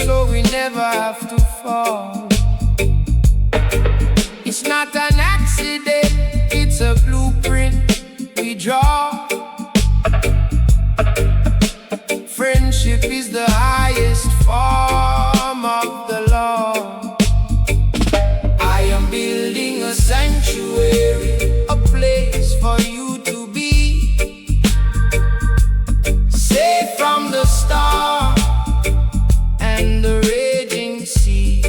so we never have to fall. It's not an accident, it's a blueprint we draw. Friendship is the highest form of the law. I am building a sanctuary, a place for you to be, safe from the storm and the raging sea.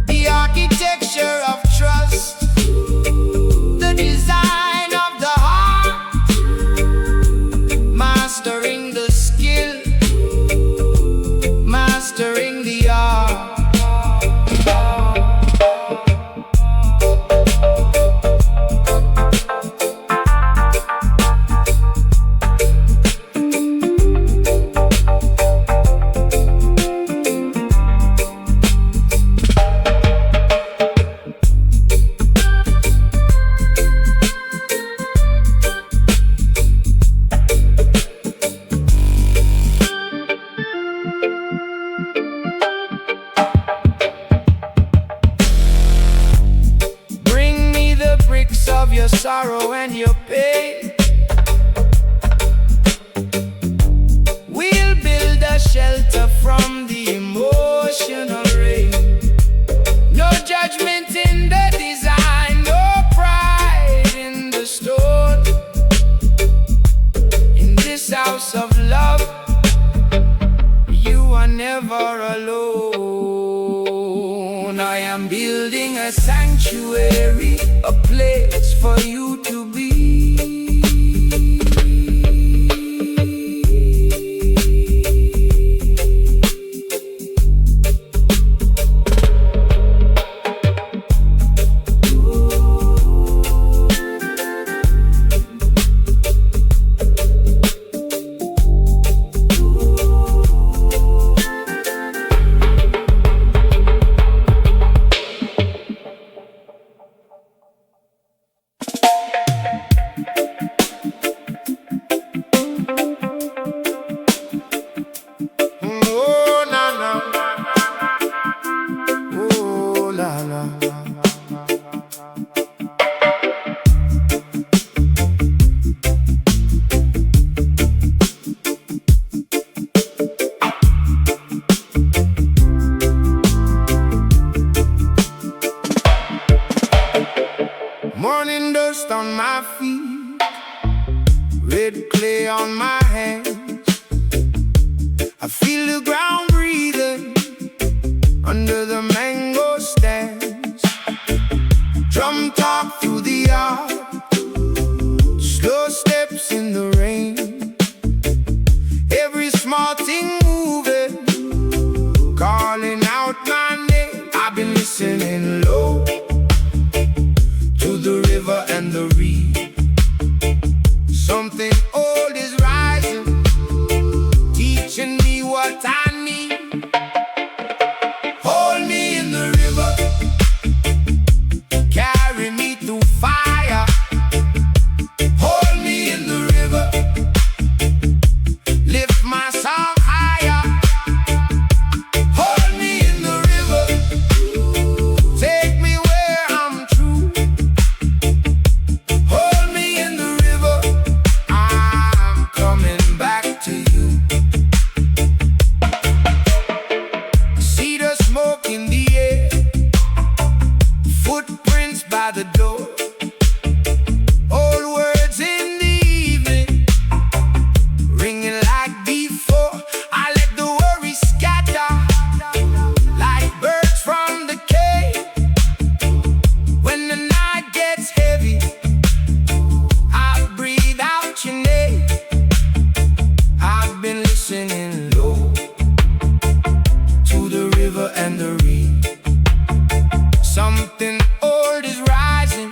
The architecture of trust, the design of the heart, mastering the skill, mastering the art. Of your sorrow and your pain, we'll build a shelter from the emotional rain. No judgment in the design, no pride in the stone. In this house of love, you are never alone. I am building a sanctuary, a place for you to be. Morning dust on my feet, red clay on my hands. I feel the ground breathing under the mango stands. Drum talk through the yard, slow steps in the rain. Every small thing moving, calling out my name. I've been listening low to the river and the reed. Something old is rising, teaching me what I need. Hold me in the river, carry me through fire. Hold me in the river, lift my song higher. Hold me in the river, take me where I'm true. Hold me in the river, I'm coming back to you. See the smoke in the air, footprints by the door. Old words in the evening, ringing like before. I let the worry scatter like birds from the cave. When the night gets heavy, I breathe out your name. I've been listening low to the river and the reed. Something old is rising,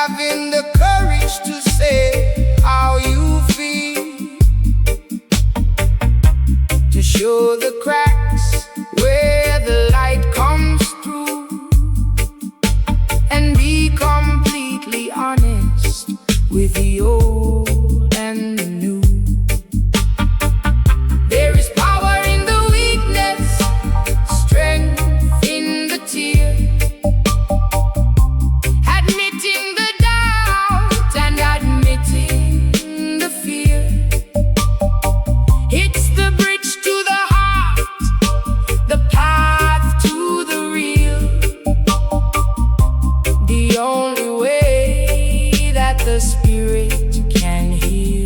having the courage to say how you feel, to show the cracks where the light comes through, and be completely honest with the old and the new. There is power in the weakness, strength in the tear, admitting the doubt and admitting the fear. It's the bridge to the heart, the path to the real, the only way that the spirit can heal.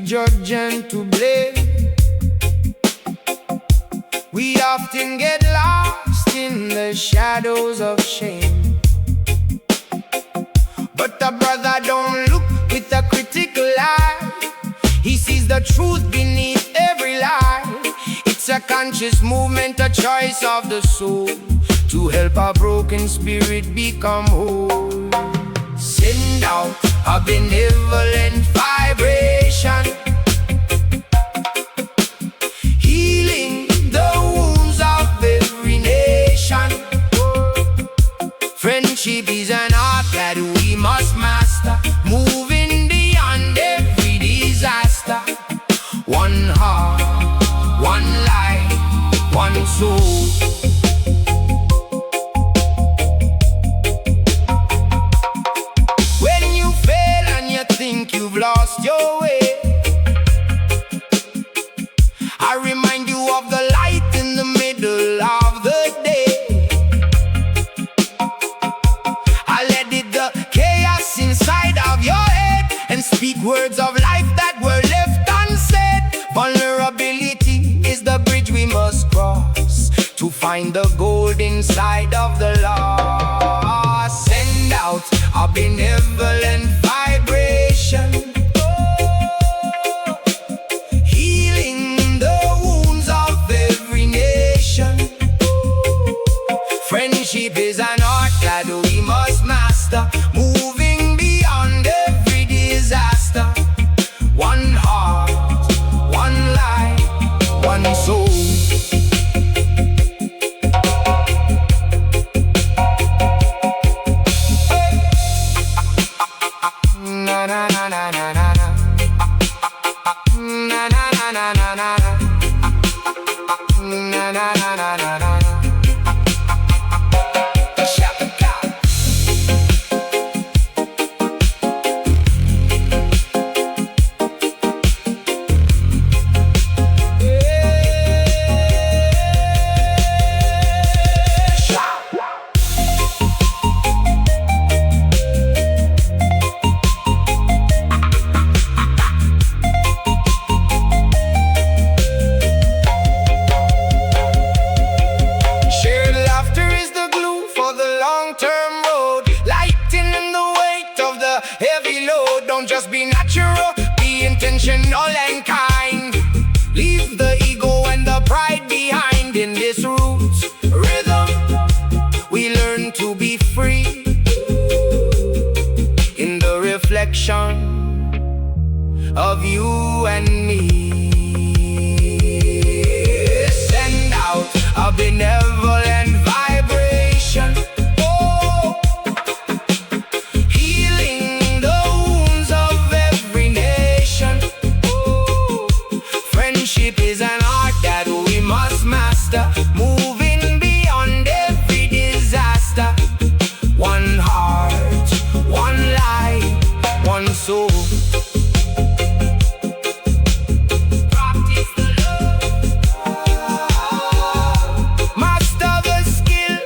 Judge and to blame, we often get lost in the shadows of shame. But the brother don't look with a critical eye. He sees the truth beneath every lie. It's a conscious movement, a choice of the soul, to help a broken spirit become whole. Send out a benevolent vibration, healing the wounds of every nation. Friendship is an art that we must master, moving beyond every disaster. One heart, one life, one soul. You've lost your way, I remind you of the light in the middle of the day. I let it the chaos inside of your head and speak words of life that were left unsaid. Vulnerability is the bridge we must cross to find the gold inside of the lost. Send out a benevolent vibration, healing na na na na na na. Na na na na na na na. Na na na na na na. Don't just be natural, be intentional and kind. Leave the ego and the pride behind. In this roots rhythm, we learn to be free. In the reflection of you and me, send out a benevolent vibration. Moving beyond every disaster. One heart, one life, one soul. Practice the love. Master the skill.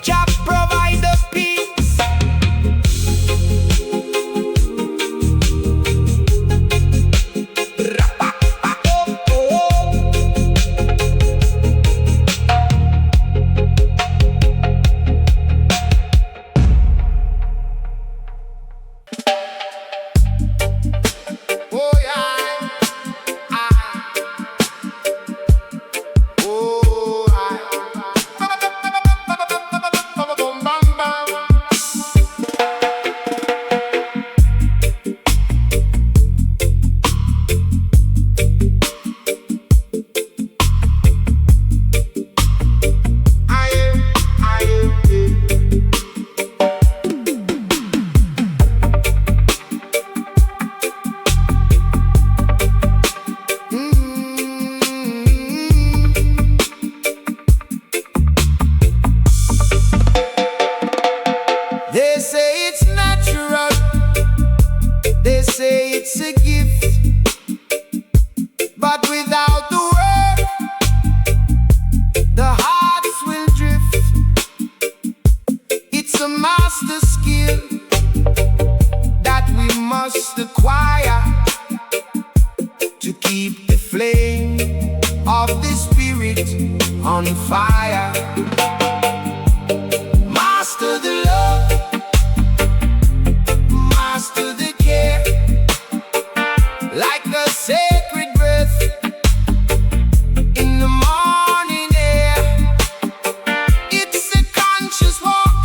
Jah provide the peace. They say it's natural, they say it's a gift, but without the work, the hearts will drift. It's a master skill that we must acquire to keep the flame of the spirit on fire. Master the love, master the care, like a sacred breath in the morning air. It's a conscious walk,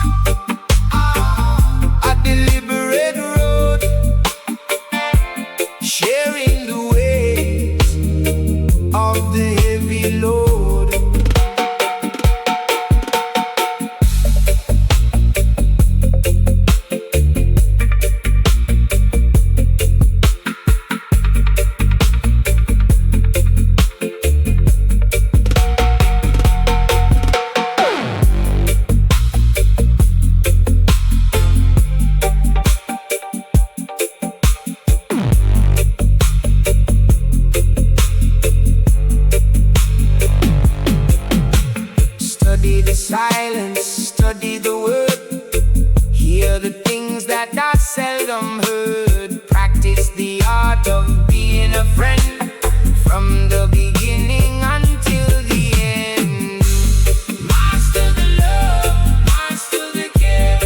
a deliberate road, sharing the weight of the heavy load. Study the silence, study the word, hear the things that are seldom heard. Practice the art of being a friend from the beginning until the end. Master the love, master the care.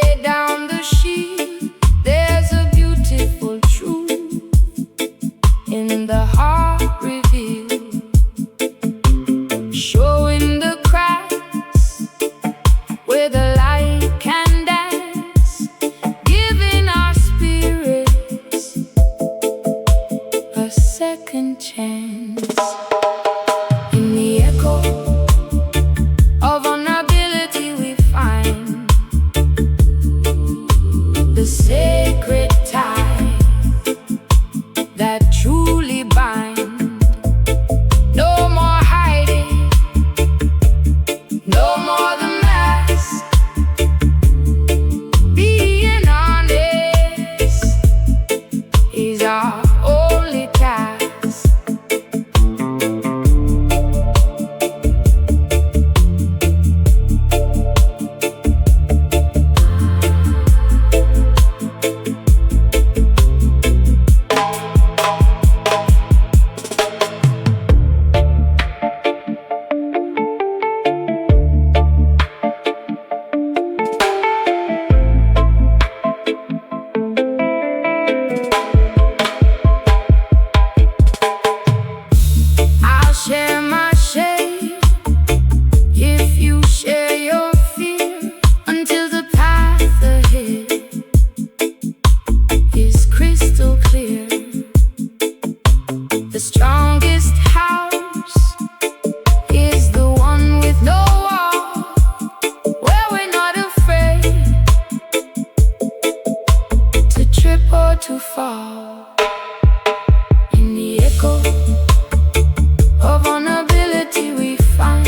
lay down the shield, there's a beautiful truth in the heart revealed, showing the cracks where the light can dance, giving our spirits a second chance. In the echo of vulnerability we find the sacred tie that truly binds. No more hiding, no more the mask. Being honest is our only task. I'll share my shade if you share your fear, until the path ahead is crystal clear. The strongest house is the one with no wall, where we're not afraid to trip or to fall. In the echo of vulnerability we find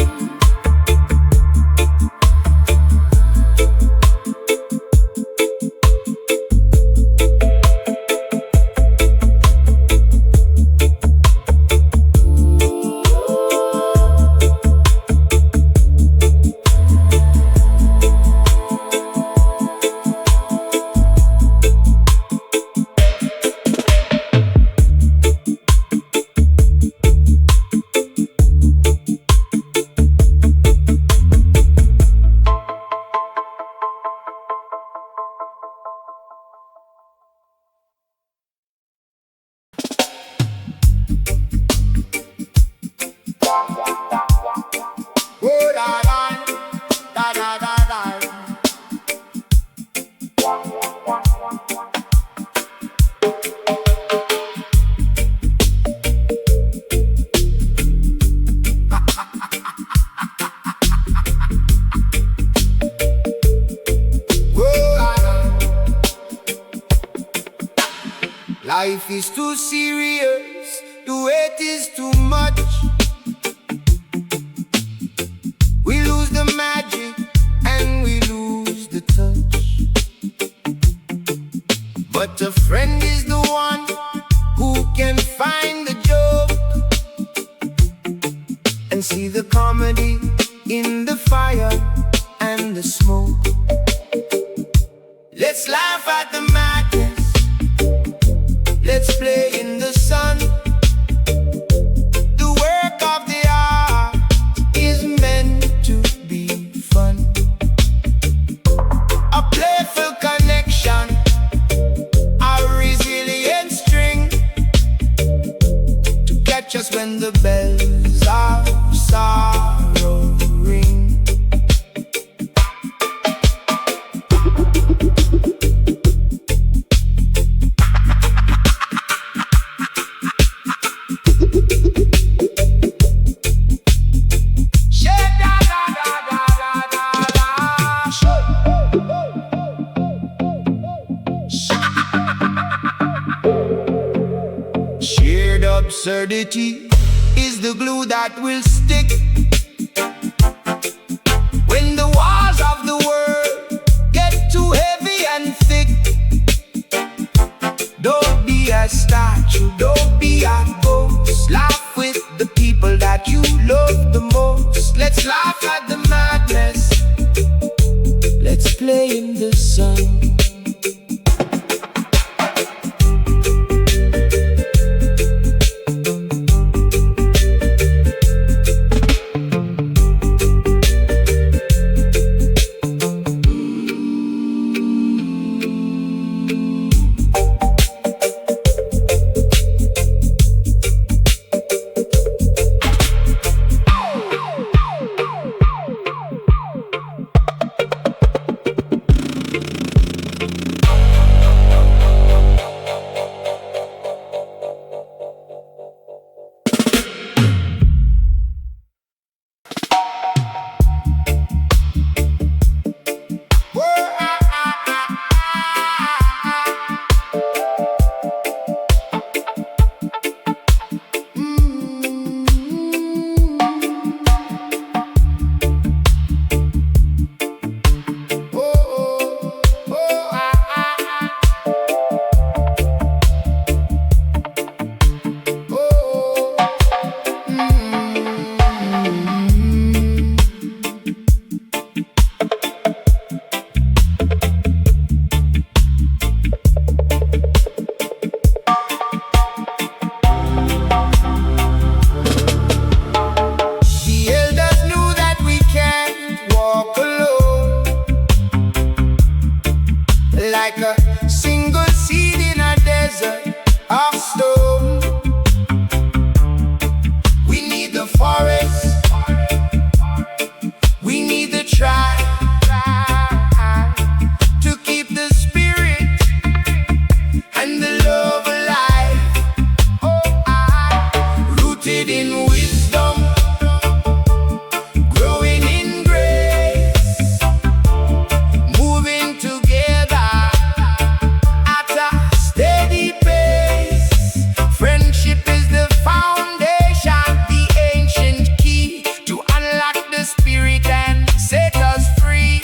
oh, da, da, da, da, da, da. Life is too serious, the weight is too much. We lose the magic and we lose the touch. But a friend is the one who can find the joke and see the comedy in the fire and the smoke. Let's laugh at the madness, let's play in the sun. The work of the art is meant to be fun. A playful connection, a resilient string to catch us when the bells of sorrow ring. Shared absurdity is the glue that will stick when the walls of the world get too heavy and thick. Don't be a statue, don't be a ghost. Laugh with the people that you love the most. Let's laugh at the madness, let's play in the sun. like a single seed in a desert of stone. We need the forest, we need the tribe to keep the spirit and the love alive. Rooted in wisdom, growing in grace, moving together at a steady pace. Friendship is the foundation, the ancient key to unlock the spirit and set us free.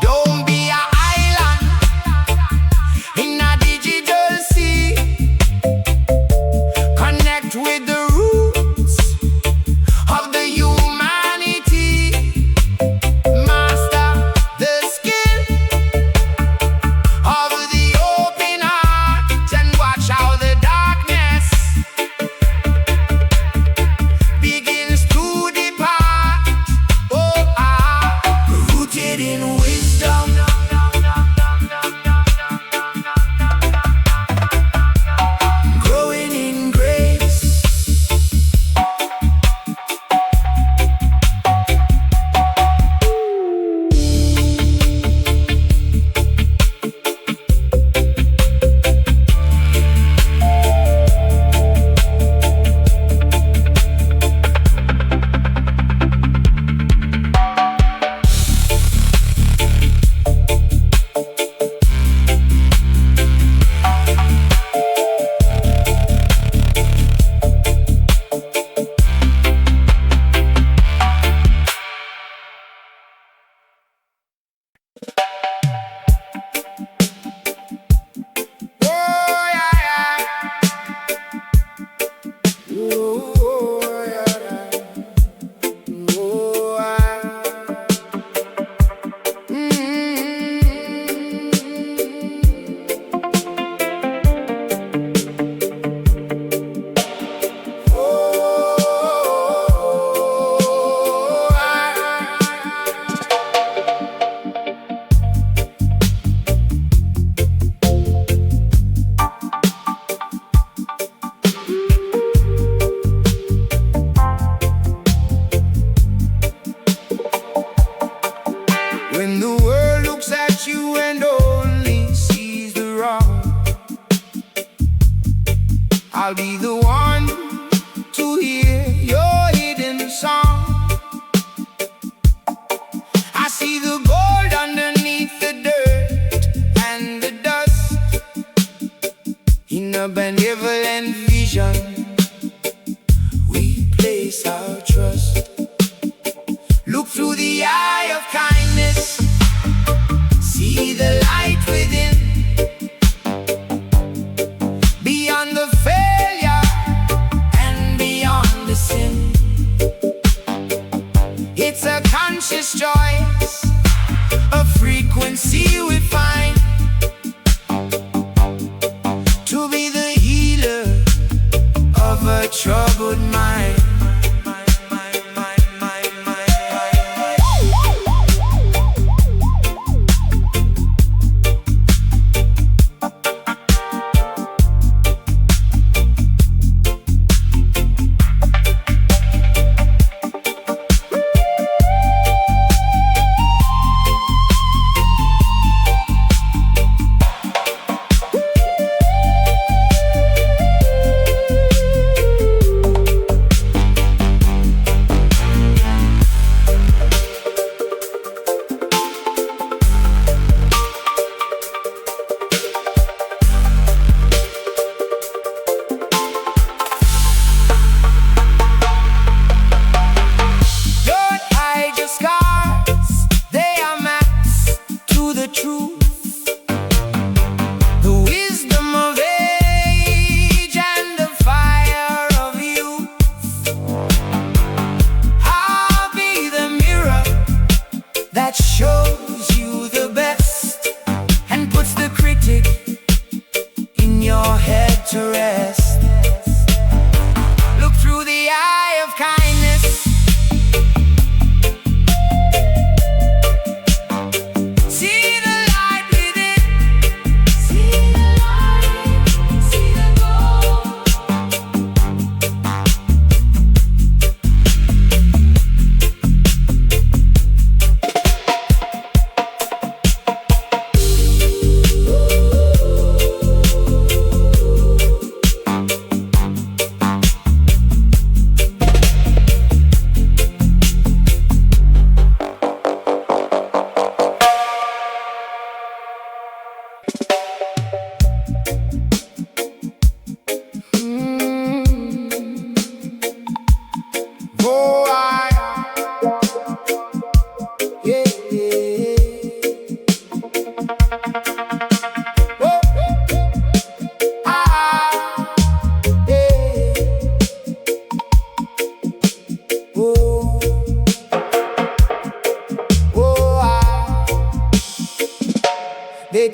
Don't be an island in a digital sea. Connect with the roots of the humanity. Master the skill of the open heart and watch how the darkness begins to depart. Rooted in wisdom, growing in grace. Oh yeah, yeah. Oh yeah, yeah. Oh When the world looks at you and only sees the wrong, I'll be the one to hear your hidden song. I see the gold underneath the dirt and the dust. In a benevolent vision, we place our trust. Look through the eye of kindness, see the light within. Beyond the failure and beyond the sin, it's a conscious choice, a frequency we find to be the healer of a troubled mind.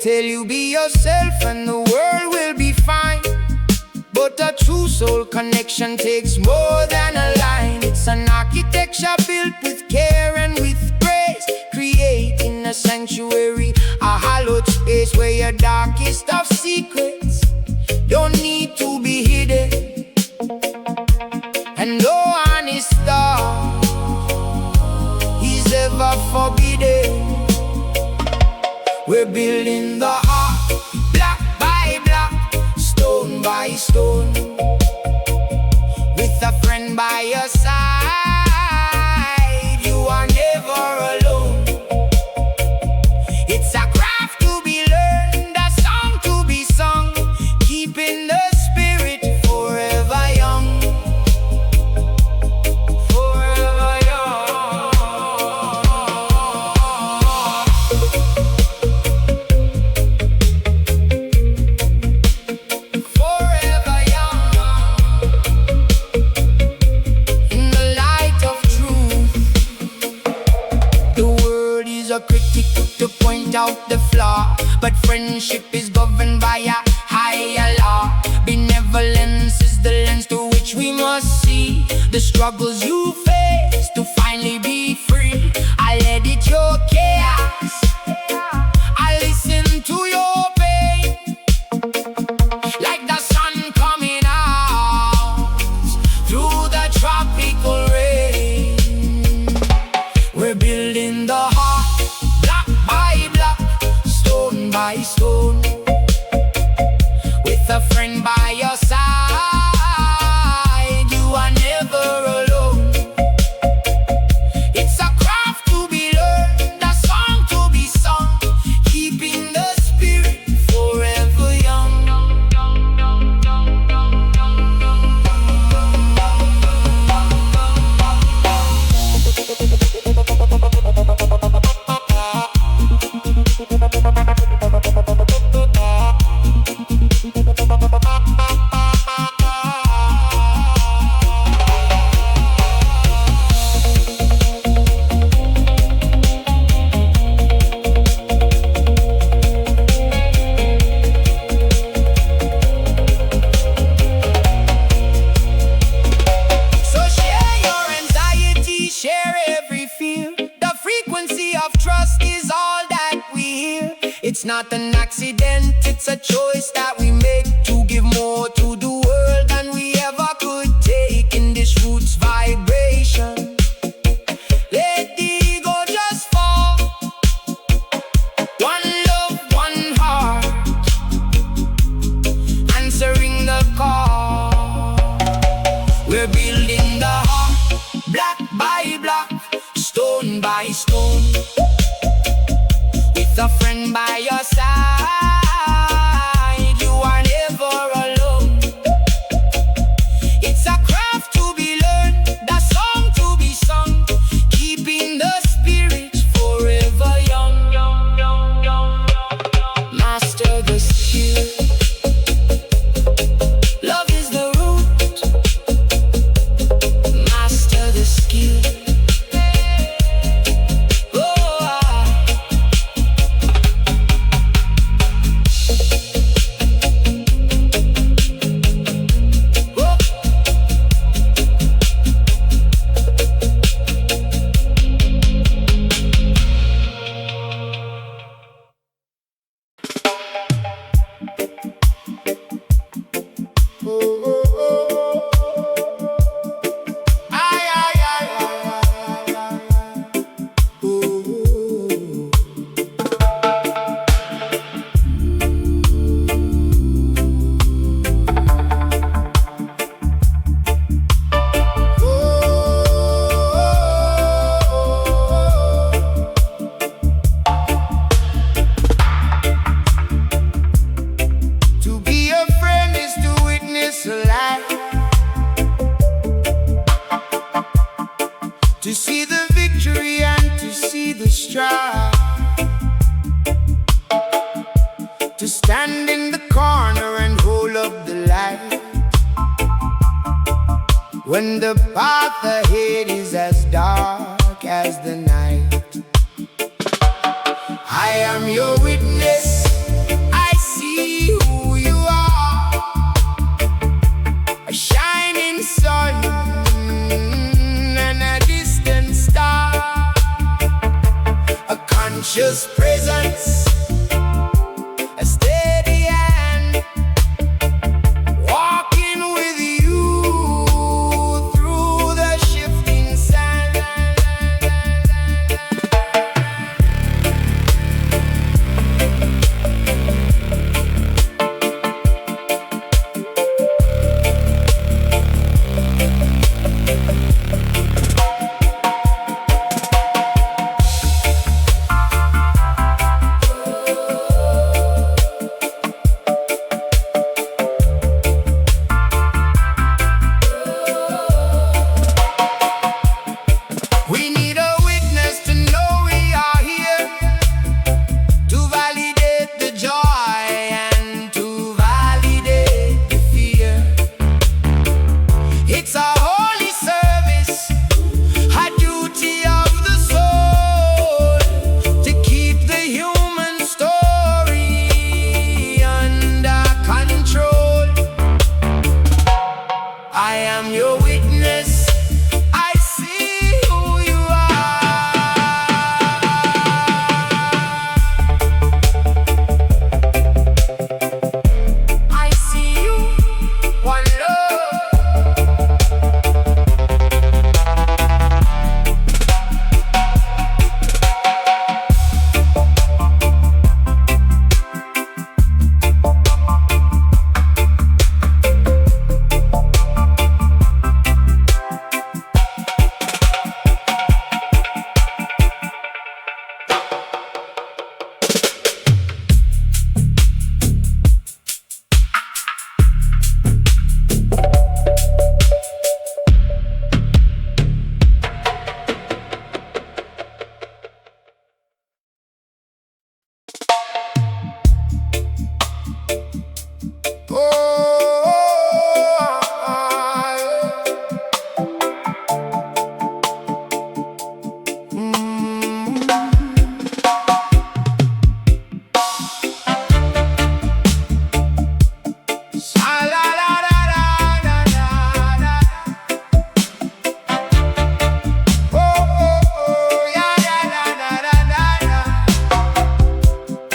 tell you be yourself and the world will be fine. But a true soul connection takes more than a line. It's an architecture built with care and with grace, creating a sanctuary, a hallowed space where your darkest of secrets don't need to be hidden. And no honest thought is ever forbidden. We're building the heart, block by block, stone by stone, with a friend by your side. You are never alone. It's a craft to be learned, a song to be sung, keeping the spirit forever young. Forever young. Forever young. In the light of truth, the word is a critic to point out the flaw, but friendship is governed by a higher law. Benevolence is the lens through which we must see the struggles you face to finally be free. I let it your chaos, I listen to your pain, like the sun coming out through the tropical rain. We're building the heart, block by block, stone by stone, with a friend by your side. You are never alone. It's a craft to be learned, a song to be sung, keeping the spirit forever young. So share your anxiety, share every fear. The frequency of trust is all that we hear. It's not an accident, it's a choice that we make to give more to the world than we ever could take. In this roots vibration, let the ego just fall. One love, one heart, answering the call. We're building the heart, block by block, stone by stone, with a friend by your side. You are never alone. It's a craft to be learned, a song to be sung, keeping the spirit forever young. Master the skill. Love is the root. Master the skill. To see the victory and to see the strife, to stand in the corner and hold up the light, when the path ahead is as dark as the night. I am your witness, conscious presence, a steady hand, walking with you through the shifting sand. We need a witness to know we are here, to validate the joy and to validate the fear. It's a holy service, a duty of the soul, to keep the human story under control. I am your witness. I see who you are. I see you, one love.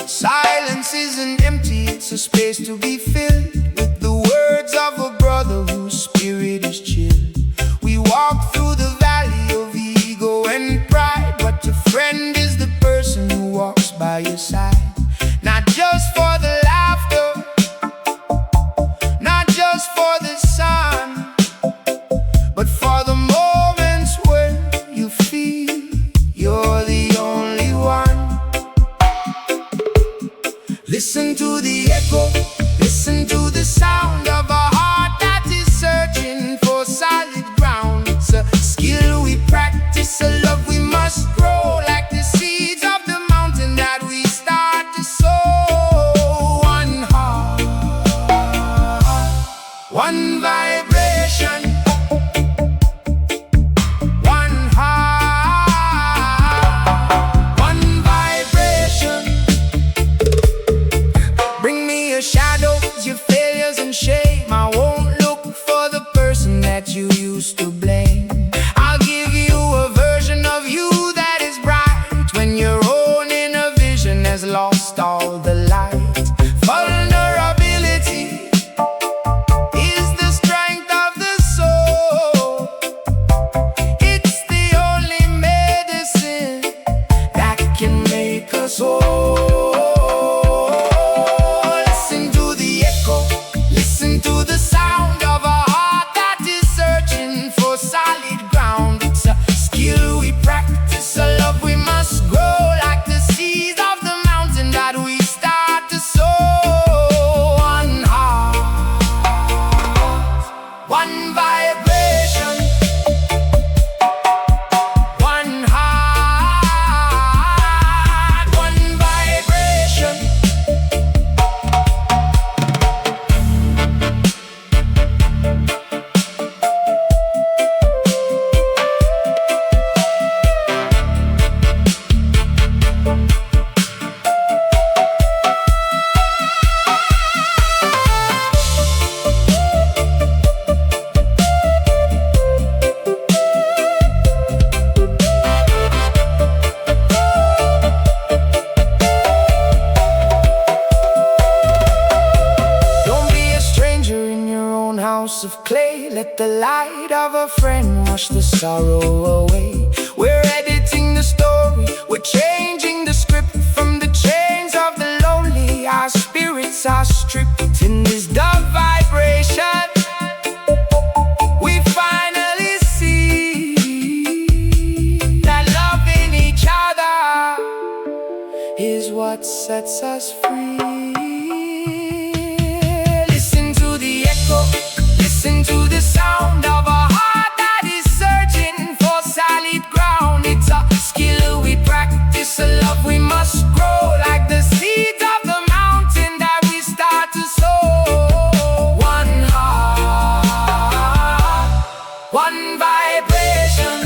Silence isn't empty, it's a space to be filled with the words of a brother whose spirit is chilled. We walk through the valley of ego and pride, but a friend is the person who walks by your side. Not just for the laughter, not just for the sun, but for the moments when you feel you're the only one. Listen to the echo, listen to the sound of a heart that is searching for solid ground. It's a skill we practice, a love we must grow like the sea. house of clay. Let the light of a friend wash the sorrow away. We're editing the story, we're changing the script. From the chains of the lonely, our spirits are stripped. In this dub vibration, we finally see that loving each other is what sets us free. Listen to the echo, listen to the sound of a heart that is searching for solid ground. It's a skill we practice, a love we must grow, like the seeds of the mountain that we start to sow. One heart, one vibration.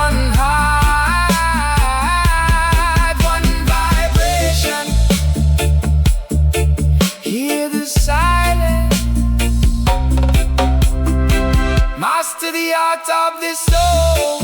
One heart, one vibration. Hear the silence, master the art of this soul.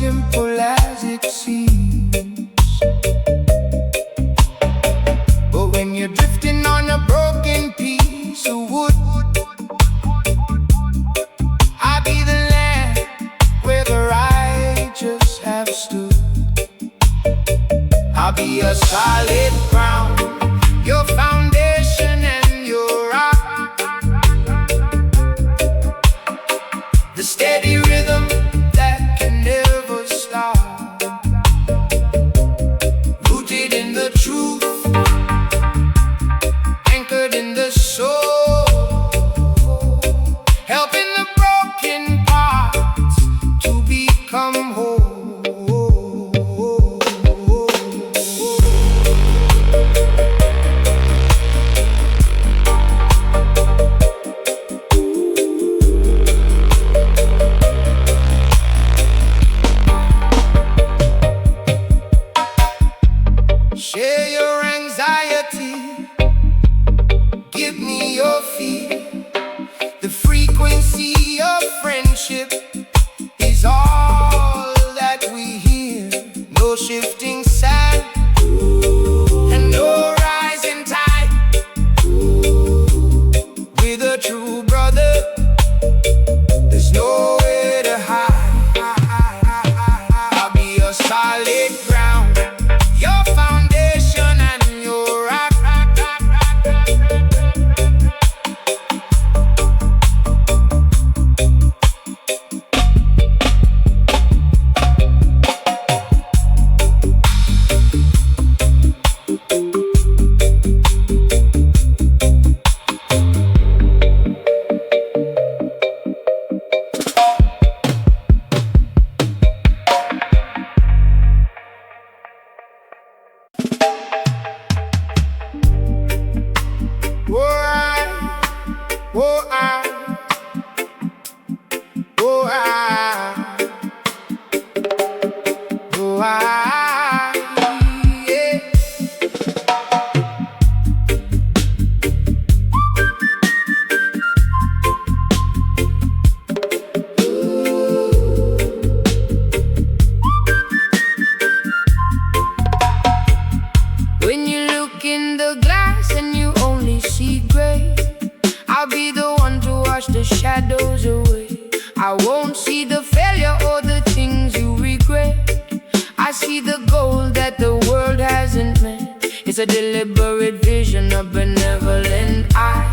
simple as it seems. But when you're drifting on a broken piece of wood, I'll be the land where the righteous have stood. I'll be a solid ground, your foundation and your rock, the steady rhythm that can never stop, rooted in the truth, anchored in the soul, helping the broken parts to become whole. Share your anxiety, give me your fear. The frequency of friendship is all that we hear. No shifting sand and no rising tide. With a true brother, there's nowhere to hide. I'll be a solid ground, your foundation and your rock. Yeah. When you look in the glass and you only see gray, I'll be the one to wash the shadows away. I won't see the failure or the things you regret. I see the goal that the world hasn't met. It's a deliberate vision, a benevolent eye,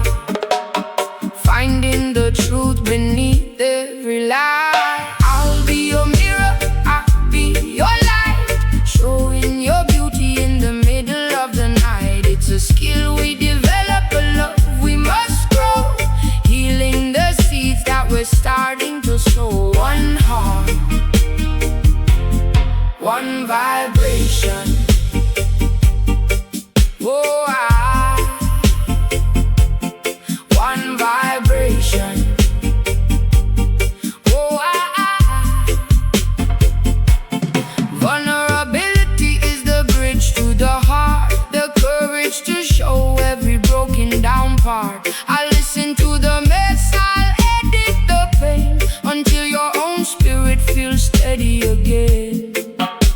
finding the truth beneath every lie. I'll be your mirror, I'll be your light, showing your beauty in the middle of the night. It's a skill we develop, a love we must grow, healing the seeds that we're starting to sow. One heart, one vibration. Oh, one vibration. Oh, vulnerability is the bridge to the heart, the courage to show every broken down part. I listen to the mess, I'll edit the pain until your own spirit feels steady again.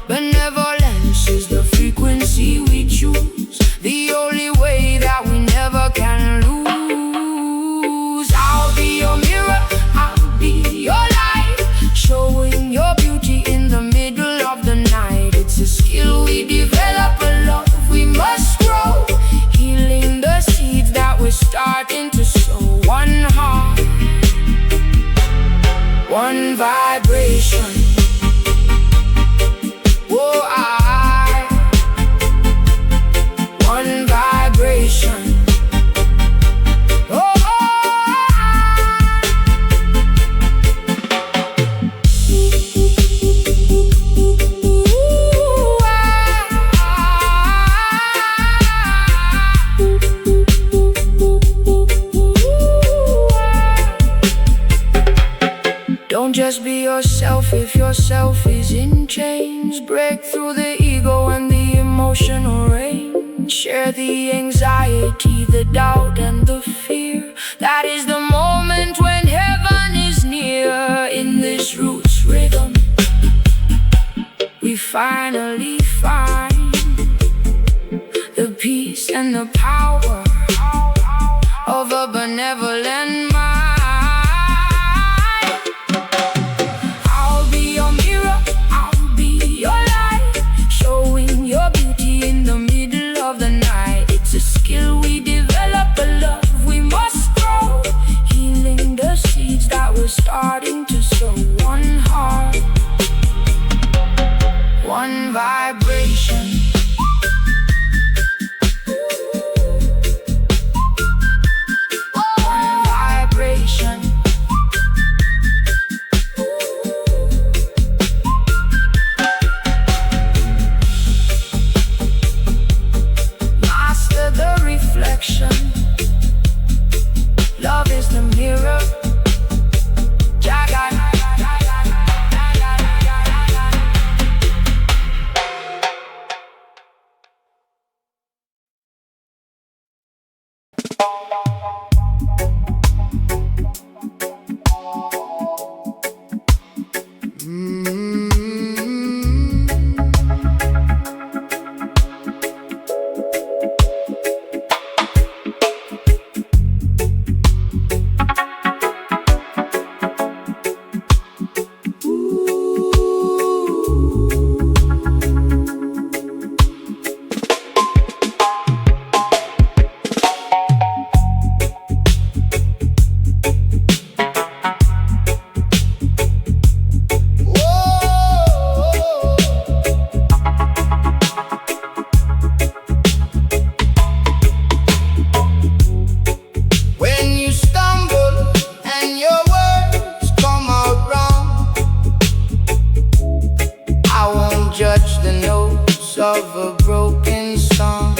Benevolence is the frequency we choose, the only way that we never can lose. I'll be your mirror, I'll be your light, showing your beauty in the middle of the night. It's a skill we develop, a love we must grow, healing the seeds that we're starting to sow. One heart, one vibration. Oh, one vibration. Oh, don't just be yourself if yourself is in chains. Break through the ego and the emotional rain. Share the anxiety, the doubt and the fear. That is the moment when heaven is near. In this roots rhythm, finally find the peace and the power of a benevolent mind. I'll be your mirror, I'll be your light, showing your beauty in the middle of the night. It's a skill we develop, a love we must grow, healing the seeds that we're starting to sow. One heart, one vibration. One vibration. Master the reflection. Love is the mirror. Jaga. Judge the notes of a broken song.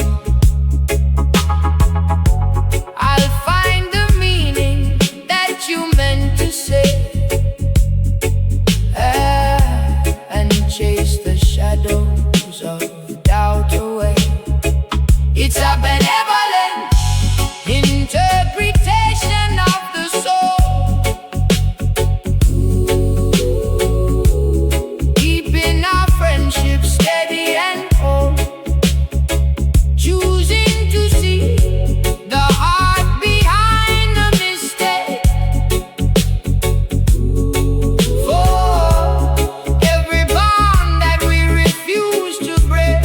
I'll find the meaning that you meant to say, and chase the shadows of doubt away. It's a benevolent interpretation of the soul. Steady and old, choosing to see the heart behind the mistake. For every bond that we refuse to break,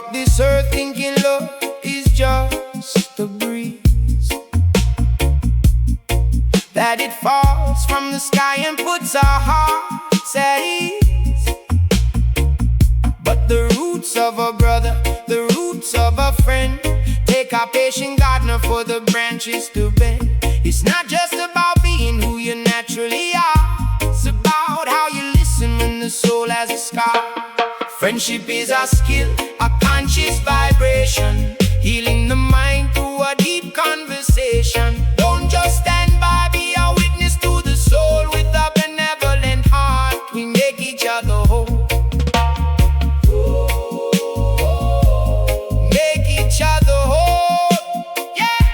walk this earth thinking love is just a breeze, that it falls from the sky and puts our hearts at ease. But the roots of a brother, the roots of a friend, take a patient gardener for the branches to bend. It's not just about being who you naturally are, it's about how you listen when the soul has a scar. Friendship is a skill, a conscious vibration, healing the mind through a deep conversation. Don't just stand by, be a witness to the soul. With a benevolent heart, we make each other whole. Make each other whole, yeah.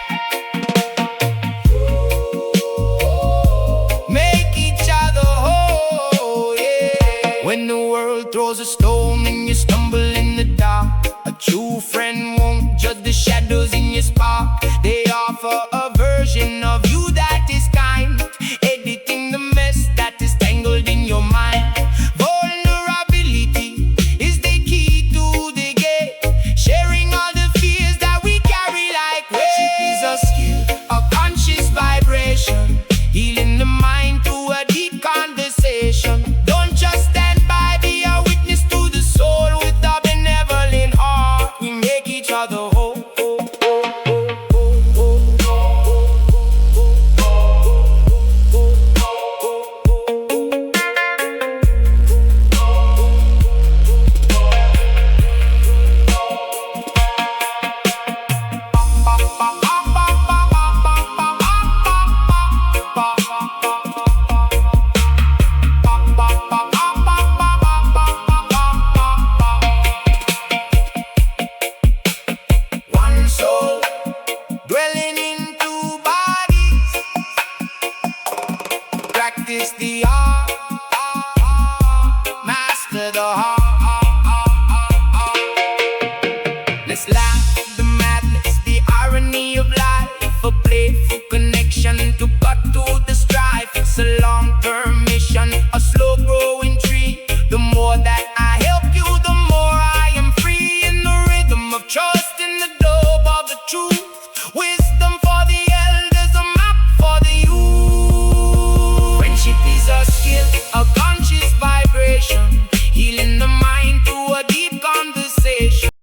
Make each other whole, yeah. When the world throws a stone and you stumble in the dark, a true friend won't judge the shadows in your spark. They offer a version of you that is kind, editing the mess that is tangled in your mind. Vulnerability is the key to the gate, sharing all the fears that we carry like weight. Friendship is a skill, a conscious vibration, healing the mind through a deep conversation. Don't just stand by, be a witness to the soul. With a benevolent heart, we make each other whole. One soul dwelling in two bodies, practice the art, master the heart.